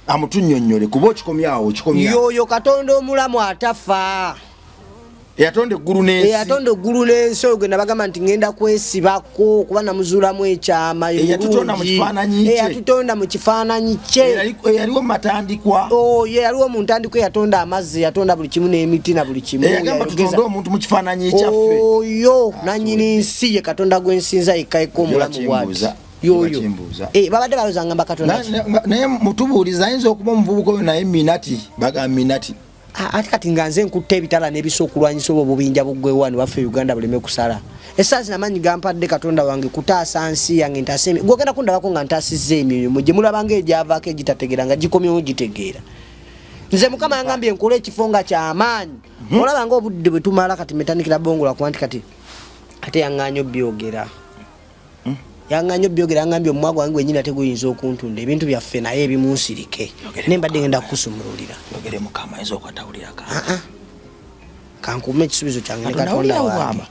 amutunnyonnyole kuba okikomyawo yoyo Katonda omulamu atafa yatonda eggulu n'ensi oyo gwe nabagamba nti ngenda kwesibako kuba namuzuulamu ekyama yatutonda mu kifaananyi kye yaliwo matandikwa yaliwo mu ntandikwa yatonda amazzi yatonda buli kimu n'emiti na buli kimu tutonda omuntu mu kifaananyi kyaffe oyo nannyini nsi ye Katonda gwensinza yekkaiko omulamu bwati yoyo babadde balozangamba Katonda naye mutubuuliza ayinza okuba omuvubuka oyo naye minati baga minati ati kati nga nze nkutta ebitala n'ebiso okulwanyisa obwo bubinja buggwewani waffe Uganda buleme kusala esaazi namanyi gampadde Katonda wange kutaasa nsi yange ntaase gwogenda kundabako nga ntaasizza emirimu gye mulabanga egyavaako egitategeera nga gikomyewo gitegeera nze Mukama yangambye nkole ekifo nga ky'amaanyi olabanga obudde bwe tumala kati metandikira bongola kuba nti kati ate yaŋŋaanyo byogera yangambye omwago wange wenyini ate guyinza okuntunda ebintu byaffe naye ebimunsirike nembadde ngenda kukusumululira kankume ekisubizo kyange ne Katonda wange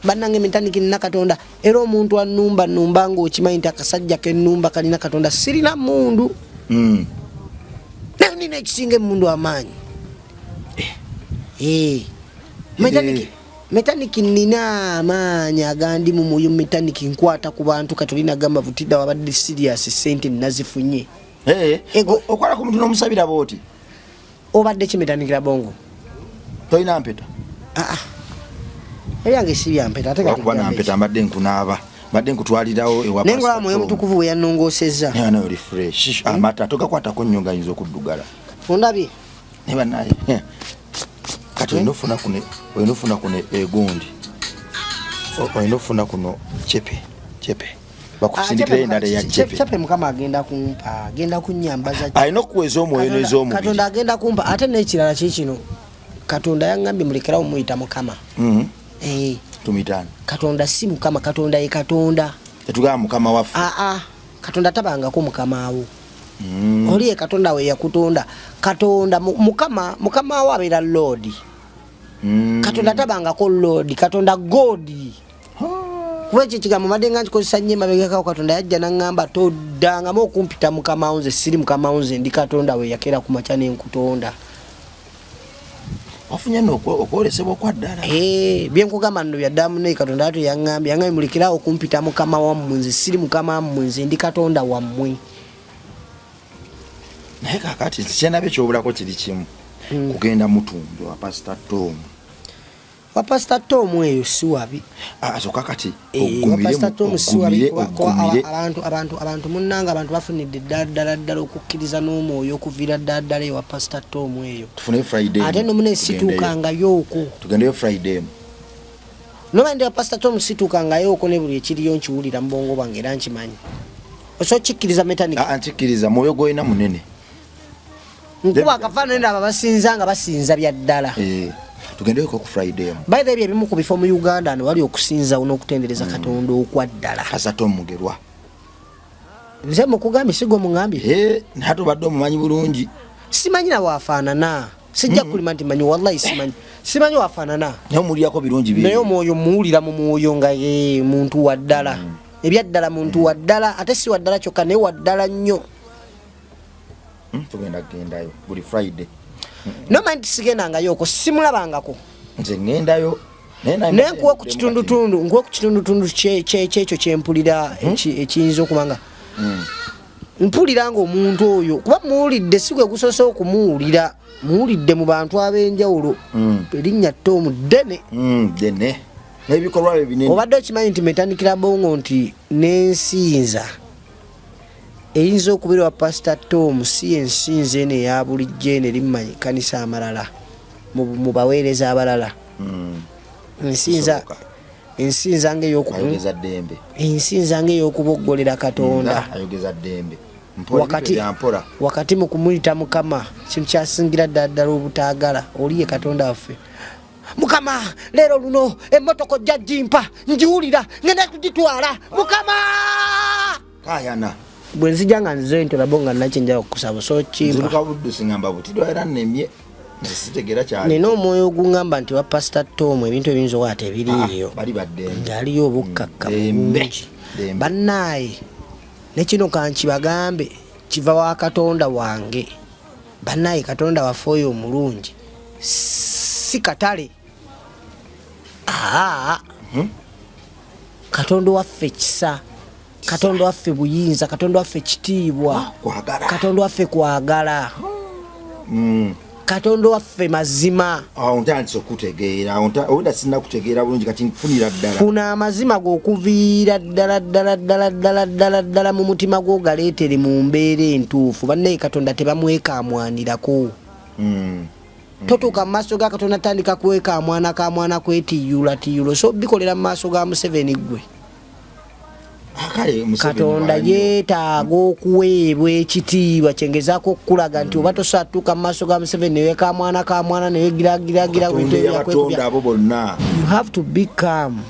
bannange mentandiki nina Katonda era omuntu annumba nga okimanyi nti akasajja kennumba kalina Katonda sirina mundu naye nina ekisinga emundu amaanyi metaniki nina amaanyi agandi mu moyo metaniki nkwata ku bantu katolina gamba butida wabadde serious sente nazifunye okwala ku muntu n'omusabira booti obadde kimetanikira bongo toyina mpeta eyange si byampeta ate kuba nampeta mbadde nkunaaba mbadde nkutwalirawo ewa nengola mwoyo mutukuvu we yannongoosezza naye refresh amata togakwatako nnyo nga yinza okuddugala ondabye ne bannaye kati olina ofuna kuno egundi olina ofuna kuno chepe bakusindikira endala ya chepe Mukama agenda kunnyambaza alina okuweza omwoyo n'ez'omubiri Katonda agenda kumpa ate n'ekirala kikino Katonda yangambye mulekerawo muyita Mukama tumitani Katonda si Mukama Katonda ye Katonda tetugamba Mukama waffe Katonda tabangako Mukama awo oli ye Katonda we yakutonda Katonda Mukama awo abeera Lord Katonda tabangako lord, Katonda God. Kuba ekyo ekigambo mbadde nga nkikozesa nnyo emabegako Katonda yajja n'aŋŋamba toddangamu okumpita mukama wo, nze siri mukama wo, nze ndi Katonda we yakeera ku makya ne nkutonda. Wafunye n'okwolesebwa okwaddala. Bye nkugamba nno byaddala munne Katonda ate yaŋŋambye mulekerawo okumpita mukama wammwe, nze siri mukama wammwe, nze ndi Katonda wammwe. Naye kaakati kyenabye kyobulako kiri kimu. Kugenda mutumbi wa Pastor Tom. Wa Pastor Tom eyo si wabi. So kakati Pastor Tom si wabi. Abantu munnanga abantu bafunidde ddala okukkiriza n'omwoyo okuviira ddala ewa Pastor Tom eyo. Tufune Friday. Ate no mune situukangayo okwo. Tugendeyo Friday. Nomande wa Pastor Tom situukangayo okwo ne buli ekiriyo nkiwulira mu bwongo bwange era nkimanyi. Oso kikkiriza metanika. Nkikkiriza mwoyo gw'olina munene. Nkuba akafaanana ndaba basinza nga basinza bya ddala. Tugendeyo ku Friday. By the way, ebimu ku bifo mu Uganda ano wali okusinza n'okutendereza Katonda okwaddala. Pastor Tom Mugerwa. Nze mukugambye sigo mungambye. Nate obadde omumanyi bulungi. Simanyi na waafaanana. Sijja kulima nti manyi wallahi simanyi. Simanyi waafaanana. Naye omulyako birungi bye. Naye omwoyo muwulira mu mwoyo nga muntu wa ddala. Ebyaddala muntu wa ddala ate si wa ddala kyokka naye wa ddala nnyo. Tugendayo buli Friday. No mind sigendanga okwo simulabangako. Nze ngendayo. Naye nkuwa ku kitundutundu kyekyo kyempulira ekiyinza okubanga. Mpulira nga omuntu oyo kuba muwulidde si gwe gusoose okumuwulira. Muwulidde mu bantu ab'enjawulo. Erinnya Tom ddene. Ddene. N'ebikolwa bye binene. Obadde okimanyi nti metandikira bongo nti n'ensinza eyinza okubeera wa Pastor Tom si ensinza eno eya bulijjo eno erimmanyi kanisa amalala mu baweereza abalala. Ensinza ng'ey'okuboggolera Katonda. Wakati mu kumuyita Mukama kintu kyasingira ddala obutaagala oli ye Katonda waffe. Mukama leero luno emmotoka ojja jimpa njiwulira ngenda kugitwala Mukama kayana bwe nzija nga nze ntolabo nga nakyenjala okusaba so kimpa nina omwoyo oguŋŋamba nti wa Pastor Tom ebintu ebiyinza okuba tebiriiyo ng'aliyo obukkakka bungi bannaaye ne kino kankibagambe kiva wa Katonda wange bannaaye Katonda waffe oyo omulungi si katale. Katonda waffe kisa, Katonda waffe buyinza, Katonda waffe kitiibwa, Katonda waffe kwagala, Katonda waffe mazima. Ntandise okutegeera, obuda sinna kutegeera bulungi kati nfunira ddala. Funa amazima g'okuviira ddala mu mutima gwo galeetere mu mbeera entuufu. Bannaye Katonda tebamwekamwanirako. Totuuka mu maaso ga Katonda tandika kweka kamwana kwetiyula so bikolera mu maaso ga Museveni gwe. Katonda yeetaaga okuweebwa ekitiibwa kyengezaako okukulaga nti oba tosatuuka mu maaso ga Museveni neweka kamwana newegiragira bintu ebyakwekubya. You have to be calm.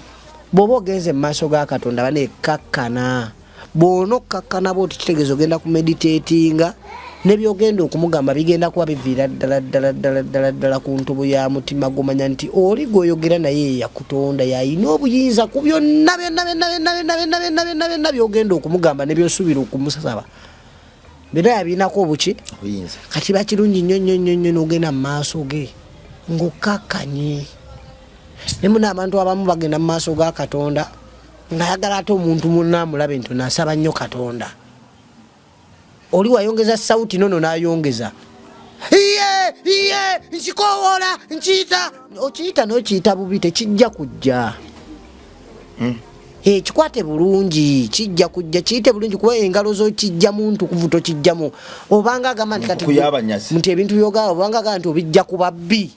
Bw'oba ogenze mu maaso ga Katonda baneekakkana. Bw'onokkakkana bw'oti kitegeeza ogenda ku meditatinga nebyogenda okumugamba bigenda kuba biviira ddala ku ntobo ya mutima gumanya nti oli gwoyogera naye yakutonda yayina obuyinza ku byonna byogenda okumugamba nebyosuubira okumusaba bera yabinako obuki kati bakirungi nnyo n'ogenda mu maaso ge ng'okkakkanye ne muna abantu abamu bagenda mu maaso ga Katonda ng'ayagala ate omuntu munna amulabe nti nasaba nnyo Katonda. Oli wayongeza sauti nono n'ayongeza iye nkikowoola nkiyita n'okiyita bubi tekijja kujja. Kikwate bulungi kijja kujja kiyite bulungi kuba engalo zo kijja muntu kuvu tokijjamu obanga agamba nti kati nti ebintu byogaa obanga agamba nti obijja ku babbi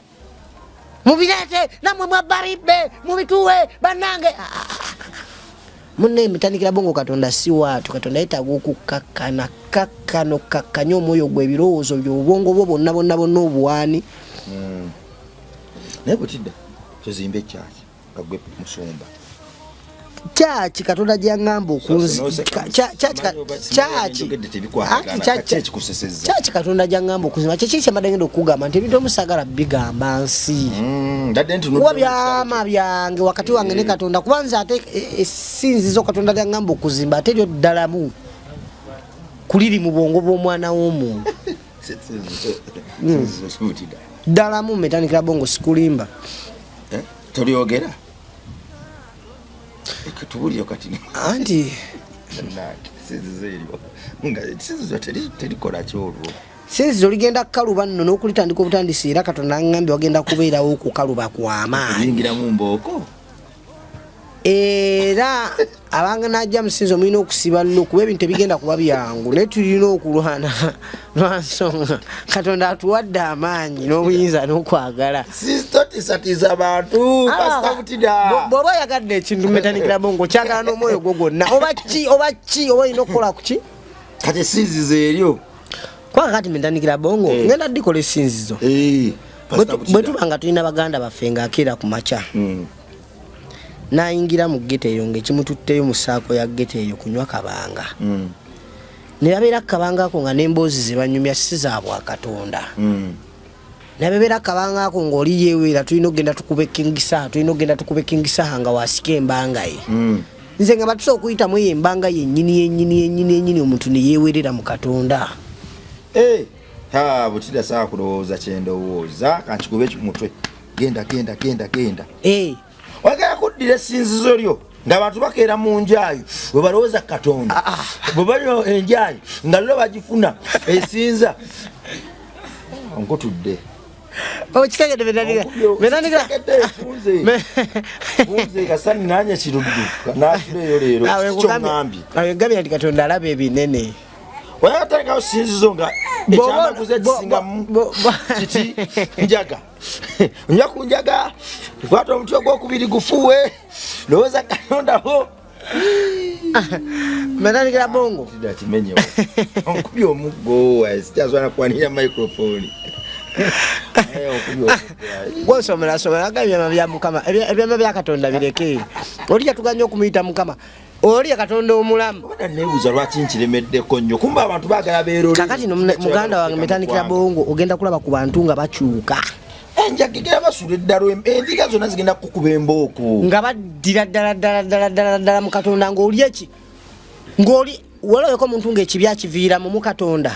mubireete nammwe mwabbaribbe mubituwe bannange. Munne emitandikira bongo Katonda si watu. Katonda yeetaaga okukkakkana kakkanya omwoyo gwe ebirowoozo by'obwongo bwo bonna obuwaani. Naye bwetidda tozimba ekyaki nga gwe musumba Chachi Katonda gyangamba okunzi chachi Katonda gyangamba okuzima kyeki kyamadde okugamba nti ebintu omusagala bigamba nsi kuba byama byange wakati wange ne Katonda kubanza ate esinzizo Katonda lyangamba okuzimba ate lyo ddalamu kuliri mu bwongo bw'omwana w'omuntu ddalamu metandikira bongo sikulimba tolyogera tubulyo kati anti terikola kyolwo sinzizo ligenda kukaluba nno n'okulitandika obutandisi era Katonda ngambye wagenda kubeerawo okukaluba kw'amaanyi yingiramu mbooko era abanga najja musinzo mulina okusiba nno kuba ebintu ebigenda kuba byangu naye tulina okulwana lwansonga Katonda atuwadde amaanyi n'obuyinza n'okwagala sisitotisatiza abantu bw'oba oyagadde ekintu metandikira bongo kyagala n'omwoyo gwo gwonna oba olina okukola ku ki kati esinzizo eryo kwaka kati metandikira bongo ngenda ddikola esinzizo bwe tuba nga tulina baganda baffe ng'akeera ku makya nayingira mu gete eyo ng'ekimututteyo mu ssaako ya gete eyo kunywa kabanga ne babeera kabanga ako nga n'emboozi ze banyumya si za Bwakatonda ne babeera kabanga ako ng'oli yeeweera tulina okugenda tukube kingisa nga wasika embanga ye nze nga batusa okuyitamu eyo embanga yennyini omuntu ne yeewerera mu Katonda butira saa kulowooza kyendowooza kankikube mutwe genda wagala kuddira essinzizo lyo ng'abantu bakeera mu njaayo bwe balowooza Katonda bwe banywa enjaayo nga lero bagifuna esinza nkotudde kasani nanye kiruddu natuleyo leero kyongambye gambye nti Katonda alaba ebinene wayatandikawo sinzizo nga ekyamaguzi ekisingamu kiti njaga onywa ku njaga kwata omuti ogwokubiri gufuwe lowooza Katondaho metandikira bongo kimenyewo onkubi omuggo sikyazwana kwanira microphone gwosomera aga bya Mukama ebyama bya Katonda bireke olija tuganya okumuyita Mukama oli Katonda omulamu nebuuza lwaki nkiremeddeko nnyo kumba abantu baagala beeroli kakati muganda wange metandikira bongo ogenda kulaba ku bantu nga bakyuka enjagigera basula eddalo endiga zonna zigenda kukuba embooko nga baddira ddala mu Katonda ng'oli eki ng'oli walabeko omuntu ng'ekibi akiviiramu mu Katonda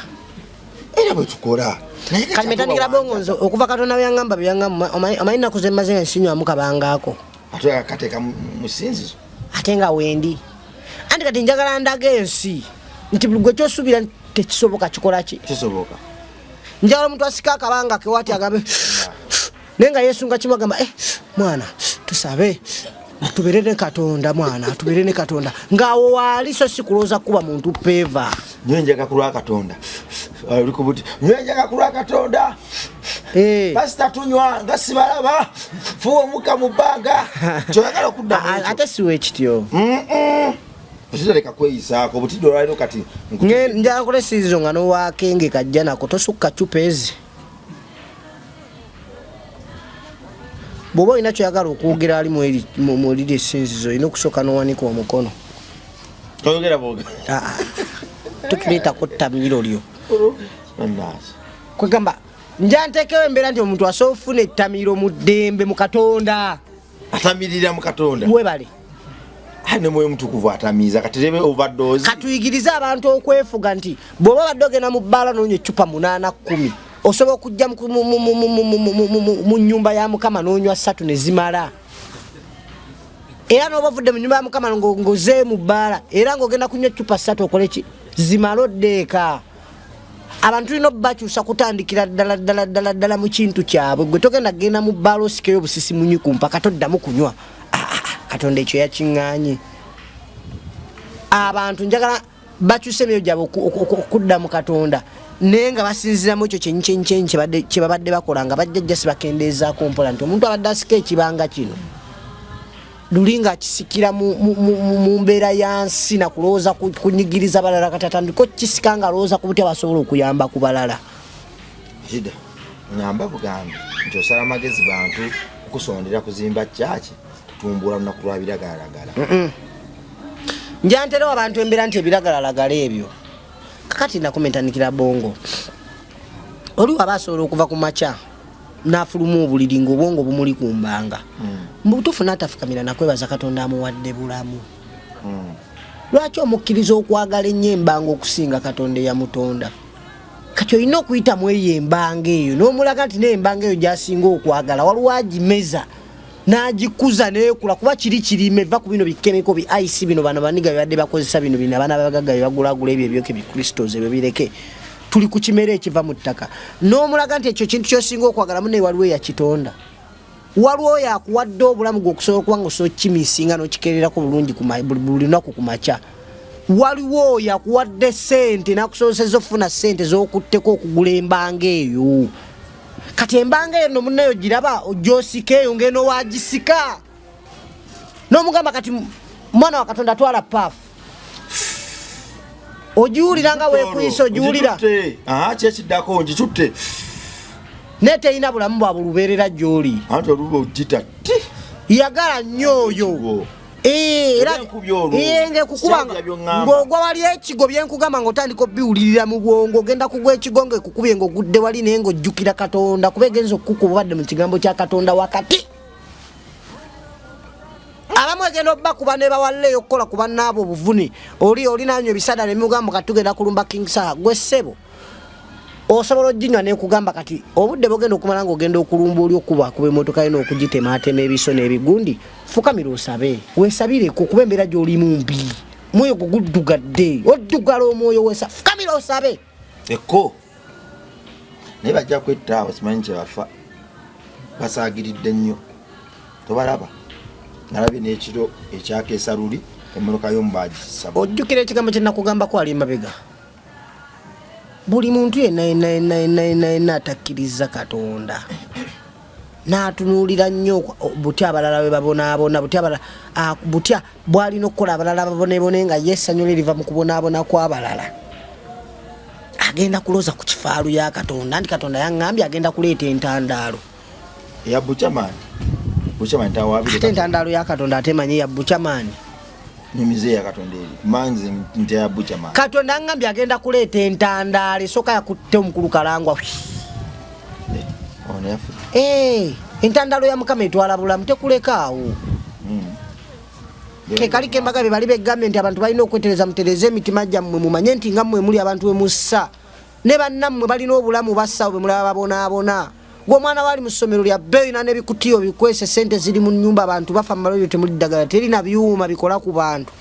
era bwe tukola kati metandikira bongo nze okuva Katonda byangamba omanyi nnaku ze mmaze nga nsinywamu kabangaako ate akateeka mu ssinzizo ate nga wendi anti kati njagala ndaga ensi nti buli gwe kyosuubira tekisoboka kikola ki kisoboka njagala omuntu asika akabanga kewati agambe naye nga Yesu nga kimu agamba mwana tusabe tubeere ne Katonda mwana tubeere ne Katonda ng'awo waali so si kulooza kuba muntu peeva nyenjaga kulwa Katonda olikubuti nyenjaga kulwa Katonda pasita tunywa nga sibalaba fuwa omuka mu bbanga kyoyagala okudda ate siwe ekityo okitaleka kweyisaako butidde olwaliro kati njagala kola esinzizo nga n'owakenge kajja nako tosukka cupa ezi bw'oba olina kyoyagala okwogera ali muliri essinzizo olina okusooka n'owanika omukono toyogera bwoga tukireetako ttamiro lyo kwegamba nja nteekewo embeera nti omuntu asobola ofuna ettamiro mu ddembe mu Katonda atamirira mu Katonda webale ne mwoyo mutukuvu atamiiza katerebe overdose katuyigirize abantu okwefuga nti bw'oba badde ogenda mu bbaala n'onywa eccupa 8-10 osobola okujja mu nnyumba ya Mukama n'onywa 3 ne zimala era n'oba ovudde mu nnyumba ya Mukama ng'oze mu bbaala era ng'ogenda kunywa eccupa 3 okole ki zimala oddeeka abantu tulina obbakyusa kutandikira ddala mu kintu kyabwe gwe togenda genda mu bbaala osikeyo obusisi munyiku mpaka toddamu kunywa Katonda ekyo yakiŋŋaanye abantu njagala bakyuse emyoyo gyabwe okudda mu Katonda naye nga basinziramu ekyo kyenkyenkyenyi kye babadde bakola nga bajjajja sibakendeezaako mpola nti omuntu abadde asika ekibanga kino luli ng'akisikira mu mbeera ya nsi nakulowooza kunyigiriza balala katatandiko kisika nga alowooza ku butya basobola okuyamba ku balala Jida ngamba bugambi nti osala amagezi bantu okusondera kuzimba kyaki kutumbula lunaku lwa biragalalagala njantero abantu embera nti ebiragalalagala ebyo kakati nakomentanikira bongo oli wabasobola okuva ku macha nafuluma obuliri ng'obwongo bumuli kumbanga mu butuufu n'atafukamira nakwebaza Katonda amuwadde bulamu lwaki omukkiriza okwagala ennyo embanga okusinga Katonda eyamutonda kati olina okuyitamu eyo embanga eyo n'omulaga nti n'embanga eyo gy'asinga okwagala waliwo agimeza n'agikuza neekula kuba kiri kirime eva ku bino bikemiko bi ice bino bano baniga bibadde bakozesa bino abaana babagagga bebagulagula ebyo ebyoke bikristos ebyo bireke tuli ku kimere ekiva mu ttaka n'omulaga nti ekyo kintu kyosinga okwagala munne waliwo eyakitonda waliwo yakuwadde obulamu gwe okusobola okuba nga osobola okukimisinga n'okikererako bulungi buli lunaku ku makya waliwo yakuwadde ssente n'akusobozesa okufuna ssente z'okutteko okugula embanga eyo kati embanga eyo no munneyo giraba ojosika eyo ngeno wagisika n'omugamba kati mwana wa Katonda twala paafu ojiwulira nga weekuyisa ojiwulira kyekiddako ngitutte nete ina bulamu bwa bulubeerera gy'oli anti oluba ogita yagala nnyo oyo era ngekukuba ng'ogwa wali ekigo byenkugamba ng'otandika obbiwulirira mu bwongo ogenda kugwa ekigo ng'ekukubye ng'ogudde wali naye ng'ojjukira Katonda kuba egenza okukuba obadde mu kigambo kya Katonda wakati abamu egenda obbakuba ne bawalleeyo okukola ku bannaabo obuvune olinanywa ebisada ne mugamba kati tugenda kulumba King Saha gwe ssebo osobola oginywa nekugamba kati obudde bogenda okumala ng'ogenda okulumba oli okuba kuba emmotoka yina okugitemaatema ebiso n'ebigundi fukamira osabe weesabireko kuba embeera gy'olimu mbi mwoyo guguddugadde oddugala omwoyo weesa fukamira osabe ekko naye bajja kwettaawo simanyi kye bafa basaagiridde nnyo tobalaba nalabye n'ekiro ekyakeesa luli emmotoka y'omubaagisaba ojjukira ekigambo kye nakugambako ali mabega buli muntu yenna atakkiriza Katonda n'atunuulira nnyo butya abalala bwe babonaabona butya bw'alina okukola abalala baboneebone nga yeessanyu liriva mu kubonaabona kw'abalala agenda kuloza ku kifaalu ya Katonda nti Katonda yaŋŋambye agenda kuleeta entandaalo eya bukyamaani ate entandaalo ya Katonda atemanyi ya bukyamaani nyumize ya Katonda eri manzi nti ya bukyamaani Katonda aŋŋambye agenda kuleeta entandaalo esooka yakutte omukulu kalangwa entandalo ya Mukama etwala bulamu tekulekaawo kekaliko embaga bye bali begambye nti abantu balina okwetereza mutereze emitima gyammwe mumanye nti nga mmwe muli abantu bwe mussa ne bannammwe balina obulamu bassawo bwe mulaba babonaabona gw'omwana waali mu ssomero lya bbeeyina n'ebikutiyo bikwese sente ziri mu nnyumba abantu bafa mu malwaliro temuli ddagala terina byuma bikola ku bantu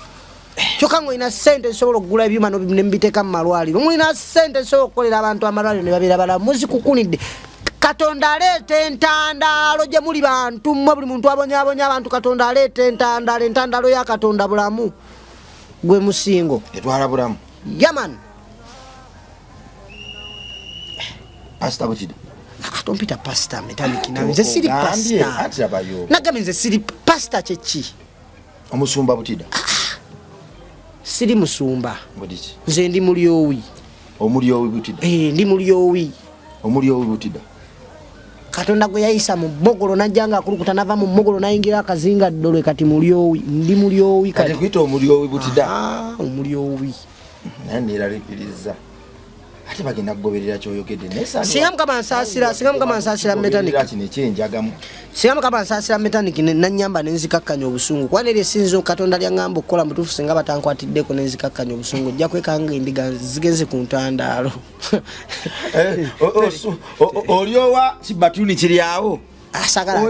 kyokka ng'olina ssente zisobola okugula ebyuma ne mubiteeka mu malwaliro mulina ssente zisobola okukolera abantu amalwaliro ne babeera balamu muzikukunidde Katonda aleeta entandaalo gye muli bantu mmwe buli muntu abonyaabonya abantu Katonda aleeta entandaalo ya Katonda bulamu gwe musingo etwala bulamu yaman pasita butida tompita pasita metaliki nawe nze siri pasita nagambe nze siri pasita kyeki omusumba butida siri musumba nze ndi mulyowi omulyowi butida ndi mulyowi omulyowi butida Katonda gwe yayisa mu mmogolo najja nga akulukuta nava mu mmogolo nayingira akazinga ddolwe kati mulyowi ndi mulyowi kati kuyita omulyowi butida omulyowi naye neeraliikiriza ate bagenda kugoberera kyoyogedde singa Mukama nsaasira metaniki nanyamba nenzikakkanya obusungu kuba neryo esinza Katonda lyaŋŋamba okukola mutuufu singa batankwatiddeko nenzikakkanya obusungu ojja kwekanga endiga zigenze ku ntandaalo oliowa kibatuni kiryawo